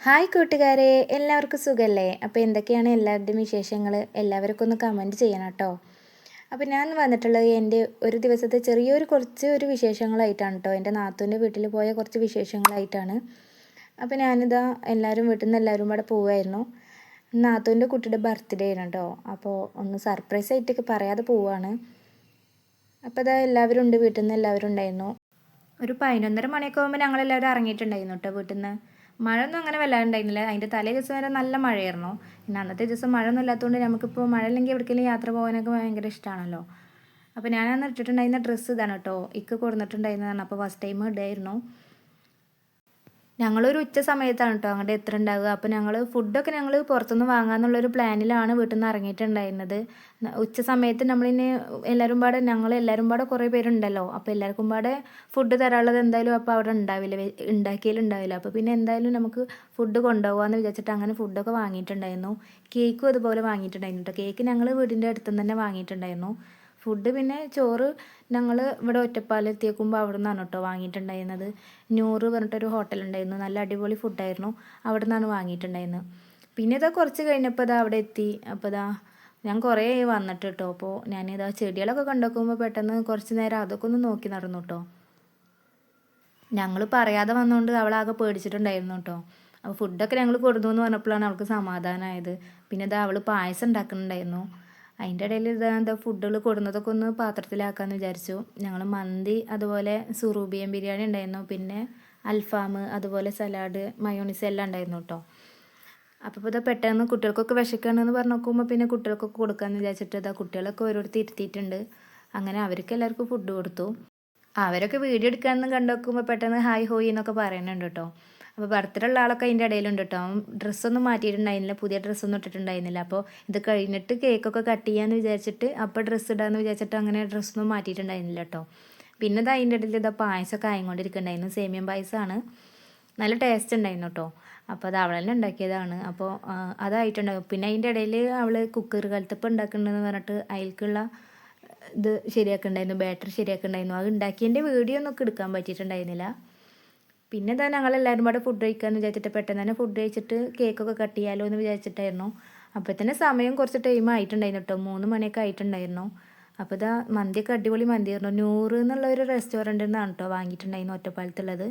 Hi കൂട്ടുകാരെ, എല്ലാവർക്കും സുഖമല്ലേ? അപ്പോൾ എന്തൊക്കെയാണ് എല്ലാവരുടെയും വിശേഷങ്ങൾ? എല്ലാവർക്കും ഒന്ന് കമൻറ്റ് ചെയ്യണം കേട്ടോ. അപ്പോൾ ഞാൻ വന്നിട്ടുള്ളത് എൻ്റെ ഒരു ദിവസത്തെ കുറച്ച് വിശേഷങ്ങളായിട്ടാണ് കേട്ടോ. എൻ്റെ നാത്തൂൻ്റെ വീട്ടിൽ പോയ കുറച്ച് വിശേഷങ്ങളായിട്ടാണ്. അപ്പോൾ ഞാനിതാ വീട്ടിൽ നിന്ന് എല്ലാവരും കൂടെ പോവുമായിരുന്നു. നാത്തൂൻ്റെ കുട്ടിയുടെ ബർത്ത്ഡേ ആണ് കേട്ടോ. അപ്പോൾ ഒന്ന് സർപ്രൈസ് ആയിട്ടൊക്കെ പറയാതെ പോവുകയാണ്. അപ്പോൾ ഇതാ എല്ലാവരും ഉണ്ട്, വീട്ടിൽ നിന്ന് എല്ലാവരും ഉണ്ടായിരുന്നു. ഒരു 11:30 മണിയൊക്കെ ആകുമ്പോൾ ഞങ്ങളെല്ലാവരും ഇറങ്ങിയിട്ടുണ്ടായിരുന്നു കേട്ടോ വീട്ടിൽ നിന്ന്. മഴയൊന്നും അങ്ങനെ വല്ലാണ്ടായിരുന്നില്ല. അതിൻ്റെ തലേ ദിവസം വരെ നല്ല മഴയായിരുന്നു. പിന്നെ അന്നത്തെ ദിവസം മഴയൊന്നും ഇല്ലാത്തതുകൊണ്ട് നമുക്കിപ്പോൾ മഴ ഇല്ലെങ്കിൽ എവിടേക്കെങ്കിലും യാത്ര പോകാനൊക്കെ ഭയങ്കര ഇഷ്ടമാണല്ലോ. അപ്പോൾ ഞാനന്ന് ഇട്ടിട്ടുണ്ടായിരുന്ന ഡ്രസ്സ് ഇതാണ് കേട്ടോ. കൊടുത്തിട്ടുണ്ടായിരുന്നതാണ്. അപ്പോൾ ഫസ്റ്റ് ടൈം ഇടായിരുന്നു. ഞങ്ങളൊരു ഉച്ച സമയത്താണ് കേട്ടോ അങ്ങോട്ട് എത്തുന്നുണ്ടാവുക. അപ്പോൾ ഫുഡൊക്കെ ഞങ്ങൾ പുറത്തുനിന്ന് വാങ്ങാമെന്നുള്ളൊരു പ്ലാനിലാണ് വീട്ടിൽ നിന്ന് ഇറങ്ങിയിട്ടുണ്ടായിരുന്നത്. ഉച്ച സമയത്ത് ഞങ്ങളെല്ലാവരും പാടെ കുറേ പേരുണ്ടല്ലോ. അപ്പോൾ എല്ലാവർക്കും പാടെ ഫുഡ് തരാനുള്ളത് എന്തായാലും അപ്പോൾ അവിടെ ഉണ്ടാവില്ല, ഉണ്ടാക്കിയാലുണ്ടാവില്ല. അപ്പോൾ പിന്നെ എന്തായാലും നമുക്ക് ഫുഡ് കൊണ്ടുപോകാമെന്ന് വിചാരിച്ചിട്ട് അങ്ങനെ ഫുഡൊക്കെ വാങ്ങിയിട്ടുണ്ടായിരുന്നു. കേക്കും അതുപോലെ വാങ്ങിയിട്ടുണ്ടായിരുന്നു കേട്ടോ. കേക്ക് ഞങ്ങൾ വീടിൻ്റെ അടുത്തുനിന്ന് തന്നെ വാങ്ങിയിട്ടുണ്ടായിരുന്നു. ഫുഡ് പിന്നെ ചോറ് ഞങ്ങൾ ഇവിടെ ഒറ്റപ്പാലത്തെത്തിയേക്കുമ്പോൾ അവിടെ നിന്നാണ് കേട്ടോ വാങ്ങിയിട്ടുണ്ടായിരുന്നത്. നൂറ് പറഞ്ഞിട്ടൊരു ഹോട്ടലുണ്ടായിരുന്നു, നല്ല അടിപൊളി ഫുഡായിരുന്നു. അവിടെ നിന്നാണ് വാങ്ങിയിട്ടുണ്ടായിരുന്നത്. പിന്നെ കുറച്ച് കഴിഞ്ഞപ്പോൾ അവിടെ എത്തി. അപ്പോൾ ഞാൻ കുറേ വന്നിട്ട് കേട്ടോ. അപ്പോൾ ചെടികളൊക്കെ കണ്ടുനോക്കുമ്പോൾ പെട്ടെന്ന് കുറച്ച് നേരം അതൊക്കെ ഒന്ന് നോക്കി നടന്നു കേട്ടോ. ഞങ്ങൾ പറയാതെ വന്നുകൊണ്ട് അവളാകെ പേടിച്ചിട്ടുണ്ടായിരുന്നു കേട്ടോ. അപ്പോൾ ഫുഡൊക്കെ ഞങ്ങൾ കൊടുത്തു എന്ന് പറഞ്ഞപ്പോഴാണ് അവൾക്ക് സമാധാനമായത്. പിന്നെ അവൾ പായസം ഉണ്ടാക്കുന്നുണ്ടായിരുന്നു. അതിൻ്റെ ഇടയിൽ ഫുഡുകൾ കൊടുന്നതൊക്കെ ഒന്ന് പാത്രത്തിലാക്കാമെന്ന് വിചാരിച്ചു. ഞങ്ങൾ മന്തി, അതുപോലെ സുറൂബിയൻ ബിരിയാണി ഉണ്ടായിരുന്നു, പിന്നെ അൽഫാം, അതുപോലെ സലാഡ്, മയോണീസ് എല്ലാം ഉണ്ടായിരുന്നു കേട്ടോ. അപ്പോൾ പെട്ടെന്ന് കുട്ടികൾക്കൊക്കെ വിശക്കുകയാണെന്ന് പറഞ്ഞു നോക്കുമ്പോൾ പിന്നെ കുട്ടികൾക്കൊക്കെ കൊടുക്കാമെന്ന് വിചാരിച്ചിട്ട് കുട്ടികളൊക്കെ ഓരോരുത്തർ ഇരുത്തിയിട്ടുണ്ട്. അങ്ങനെ അവർക്ക് എല്ലാവർക്കും ഫുഡ് കൊടുത്തു. അവരൊക്കെ വീഡിയോ എടുക്കാമെന്ന് കണ്ടു നോക്കുമ്പോൾ പെട്ടെന്ന് ഹായ് ഹോയ് എന്നൊക്കെ പറയുന്നുണ്ട് കേട്ടോ. അപ്പോൾ ബർത്ത്ഡേ ഉള്ള ആളൊക്കെ അതിൻ്റെ ഇടയിലുണ്ട് കേട്ടോ. ഡ്രസ്സൊന്നും മാറ്റിയിട്ടുണ്ടായിരുന്നില്ല, പുതിയ ഡ്രസ്സൊന്നും ഇട്ടിട്ടുണ്ടായിരുന്നില്ല. അപ്പോൾ ഇത് കഴിഞ്ഞിട്ട് കേക്കൊക്കെ കട്ട് ചെയ്യാമെന്ന് വിചാരിച്ചിട്ട് അപ്പോൾ ഡ്രസ്സ് ഇടാമെന്ന് വിചാരിച്ചിട്ട് അങ്ങനെ ഡ്രസ്സൊന്നും മാറ്റിയിട്ടുണ്ടായിരുന്നില്ല കേട്ടോ. പിന്നെ അതിൻ്റെ ഇടയിൽ പായസമൊക്കെ ആയിക്കൊണ്ടിരിക്കുന്നുണ്ടായിരുന്നു. സേമിയ പായസമാണ്, നല്ല ടേസ്റ്റ് ഉണ്ടായിരുന്നു കേട്ടോ. അപ്പോൾ അത് അവൾ തന്നെ ഉണ്ടാക്കിയതാണ്. അപ്പോൾ അതായിട്ടുണ്ടാകും. പിന്നെ അതിൻ്റെ ഇടയിൽ അവൾ കുക്കർ കലത്തപ്പം ഉണ്ടാക്കുന്നുണ്ടെന്ന് പറഞ്ഞിട്ട് അതിലേക്കുള്ള ഇത് ശരിയാക്കുന്നുണ്ടായിരുന്നു, ബാറ്ററി ശരിയാക്കുന്നുണ്ടായിരുന്നു. അത് ഉണ്ടാക്കിയതിൻ്റെ വീഡിയോ ഒന്നും എടുക്കാൻ പറ്റിയിട്ടുണ്ടായിരുന്നില്ല. പിന്നെ ഞങ്ങളെല്ലാവരും കൂടെ ഫുഡ് കഴിക്കാമെന്ന് വിചാരിച്ചിട്ട് പെട്ടെന്ന് തന്നെ ഫുഡ് കഴിച്ചിട്ട് കേക്കൊക്കെ കട്ട് ചെയ്യാമല്ലോ എന്ന് വിചാരിച്ചിട്ടായിരുന്നു. അപ്പോൾ തന്നെ സമയം കുറച്ച് ടൈം ആയിട്ടുണ്ടായിരുന്നു കേട്ടോ. 3 മണിയൊക്കെ ആയിട്ടുണ്ടായിരുന്നു. അപ്പോൾ മന്തിയൊക്കെ അടിപൊളി മന്തിയായിരുന്നു. നൂറ് എന്നുള്ള ഒരു റെസ്റ്റോറൻറ്റിൽ നിന്നാണ് കേട്ടോ വാങ്ങിയിട്ടുണ്ടായിരുന്നു, ഒറ്റപ്പാലത്തുള്ളത്.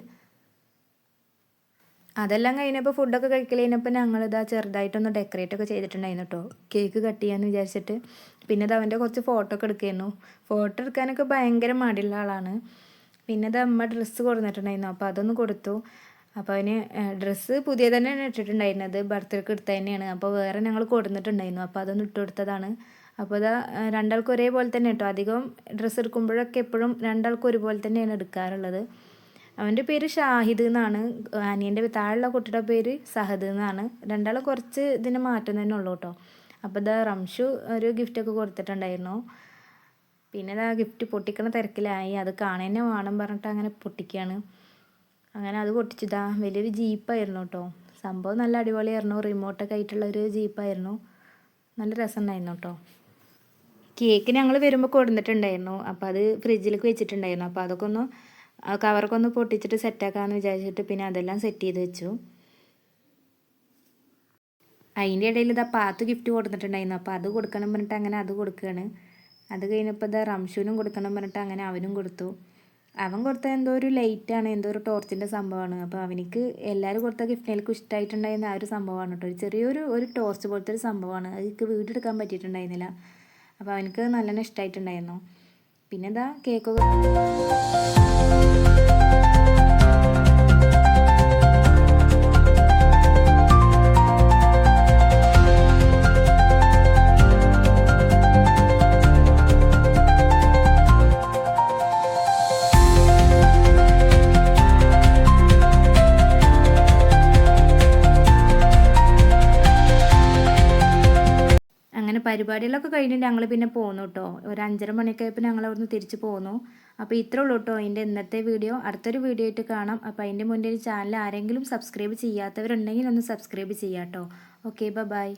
അതെല്ലാം കഴിഞ്ഞപ്പോൾ ഫുഡൊക്കെ കഴിക്കൽ കഴിഞ്ഞപ്പോൾ ചെറുതായിട്ടൊന്ന് ഡെക്കറേറ്റ് ഒക്കെ ചെയ്തിട്ടുണ്ടായിരുന്നു കേട്ടോ, കേക്ക് കട്ട് ചെയ്യാമെന്ന് വിചാരിച്ചിട്ട്. പിന്നെ അവൻ്റെ കുറച്ച് ഫോട്ടോ ഒക്കെ എടുക്കായിരുന്നു. ഫോട്ടോ എടുക്കാനൊക്കെ ഭയങ്കര മടിയുള്ള ആളാണ്. പിന്നെ അമ്മ ഡ്രസ്സ് കൊടുത്തിട്ടുണ്ടായിരുന്നു, അപ്പോൾ അതൊന്ന് കൊടുത്തു. അപ്പോൾ അവന് ഡ്രസ്സ് പുതിയ തന്നെയാണ് ഇട്ടിട്ടുണ്ടായിരുന്നത്, ബർത്ത്ഡേക്ക് എടുത്ത തന്നെയാണ്. അപ്പോൾ വേറെ ഞങ്ങൾ കൊടുത്തിട്ടുണ്ടായിരുന്നു, അപ്പോൾ അതൊന്ന് ഇട്ട് കൊടുത്തതാണ്. അപ്പോൾ രണ്ടാൾക്കും ഒരേപോലെ തന്നെ കേട്ടോ. അധികം ഡ്രസ്സ് എടുക്കുമ്പോഴൊക്കെ എപ്പോഴും രണ്ടാൾക്കും ഒരുപോലെ തന്നെയാണ് എടുക്കാറുള്ളത്. അവൻ്റെ പേര് ഷാഹിദ് എന്നാണ്, അനിയൻ്റെ താഴെയുള്ള കുട്ടിയുടെ പേര് സഹദ് എന്നാണ്. രണ്ടാളും കുറച്ച് ഇതിന് മാറ്റം തന്നെ ഉള്ളൂ കേട്ടോ. അപ്പോൾ റംഷു ഒരു ഗിഫ്റ്റൊക്കെ കൊടുത്തിട്ടുണ്ടായിരുന്നു. പിന്നെ ഗിഫ്റ്റ് പൊട്ടിക്കണ തിരക്കിലായി, അത് കാണാൻ വേണം പറഞ്ഞിട്ട് അങ്ങനെ പൊട്ടിക്കുകയാണ്. അങ്ങനെ അത് പൊട്ടിച്ചതാ വലിയൊരു ജീപ്പായിരുന്നു കേട്ടോ. സംഭവം നല്ല അടിപൊളിയായിരുന്നു, റിമോട്ടൊക്കെ ആയിട്ടുള്ള ഒരു ജീപ്പായിരുന്നു. നല്ല രസമുണ്ടായിരുന്നു കേട്ടോ. കേക്ക് ഞങ്ങൾ വരുമ്പോൾ കൊടുത്തിട്ടുണ്ടായിരുന്നു, അപ്പോൾ അത് ഫ്രിഡ്ജിലേക്ക് വെച്ചിട്ടുണ്ടായിരുന്നു. അപ്പോൾ അതൊക്കെ ഒന്ന് കവറൊക്കെ ഒന്ന് പൊട്ടിച്ചിട്ട് സെറ്റാക്കാമെന്ന് വിചാരിച്ചിട്ട് പിന്നെ അതെല്ലാം സെറ്റ് ചെയ്ത് വെച്ചു. അതിൻ്റെ ഇടയിൽ പാത്ത് ഗിഫ്റ്റ് കൊടുത്തിട്ടുണ്ടായിരുന്നു, അപ്പോൾ അത് കൊടുക്കണം പറഞ്ഞിട്ട് അങ്ങനെ അത് കൊടുക്കുകയാണ്. അത് കഴിഞ്ഞപ്പോൾ റംഷുവിനും കൊടുക്കണം പറഞ്ഞിട്ട് അങ്ങനെ അവനും കൊടുത്തു. അവൻ കൊടുത്ത എന്തോ ഒരു ലൈറ്റാണ്, എന്തോ ഒരു ടോർച്ചിൻ്റെ സംഭവമാണ്. അപ്പോൾ അവനിക്ക് എല്ലാവരും കൊടുത്ത ഗിഫ്റ്റിനേക്കും ഇഷ്ടമായിട്ടുണ്ടായിരുന്ന ആ ഒരു സംഭവമാണ് കേട്ടോ. ചെറിയൊരു ടോർച്ച് പോലത്തെ ഒരു സംഭവമാണ്. അതിക്ക് വീഡിയോ എടുക്കാൻ പറ്റിയിട്ടുണ്ടായിരുന്നില്ല. അപ്പോൾ അവനക്ക് നല്ലോണം ഇഷ്ടമായിട്ടുണ്ടായിരുന്നു. പിന്നെ കേക്കൊക്കെ പരിപാടികളൊക്കെ കഴിഞ്ഞിട്ട് ഞങ്ങൾ പിന്നെ പോന്നു കേട്ടോ. ഒരു 5:30 മണിയൊക്കെ ആയപ്പോൾ ഞങ്ങൾ അവിടുന്ന് തിരിച്ച് പോന്നു. അപ്പോൾ ഇത്രേ ഉള്ളൂ കേട്ടോ അതിൻ്റെ ഇന്നത്തെ വീഡിയോ. അടുത്തൊരു വീഡിയോ ആയിട്ട് കാണാം. അപ്പോൾ അതിൻ്റെ മുന്നേ ചാനൽ ആരെങ്കിലും സബ്സ്ക്രൈബ് ചെയ്യാത്തവരുണ്ടെങ്കിൽ ഒന്ന് സബ്സ്ക്രൈബ് ചെയ്യാം കേട്ടോ. Okay, by.